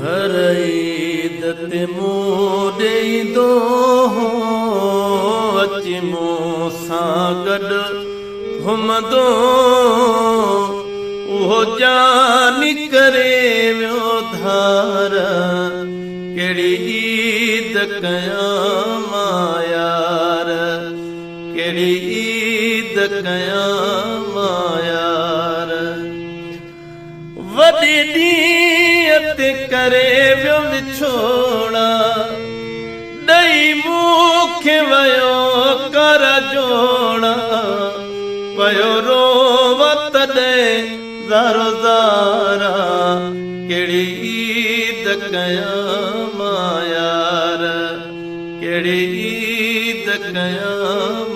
हर ईद ते मूं ॾेईंदो अची मूं सां गॾु घुमंदो उहो जानी करे वियो धार कहिड़ी ईद कयां मां यार कहिड़ी ईद कयां मां यार वॾे ॾींहं ते करे वियो विछोड़ा ॾेई मूंखे वियो कर जोड़ा पयो रोव तॾहिं ज़ारो ज़ारा कहिड़ी ईद कयां मां यार कहिड़ी ईद कयां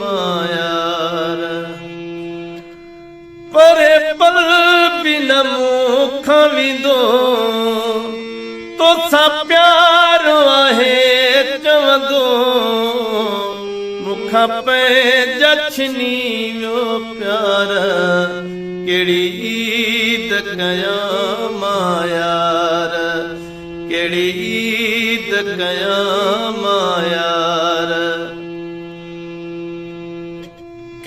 मां यार परे पल बि न मूंखां वेंदो तोसां प्यार आहे चवंदो मूंखां पंहिंजा छिनी वियो प्यार कहिड़ी ईद कयां मां यार कहिड़ी ईद कयां मां यार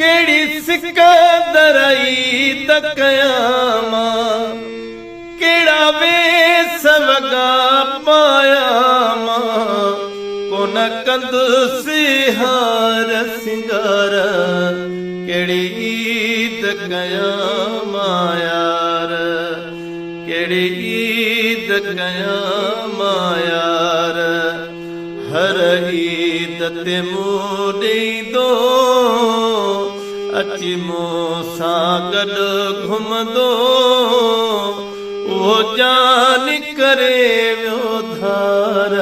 कहिड़ी सिकंदर ईद कयां मां कहिड़ा वेस वॻा पायां मां कोन कंदुसि हार सिंगार कहिड़ी ईद कयां मां यार कहिड़ी ईद कयां मां यार हर ईद ते मूं ॾेईंदो अची मूं सां गॾु घुमंदो उहो जानी करे वियो धार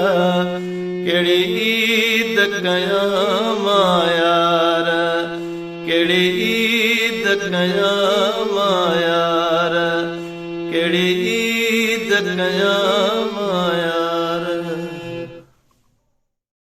कहिड़ी ईद कयां मां यार कहिड़ी ईद कयां मां यार कहिड़ी ईद कयां मां यार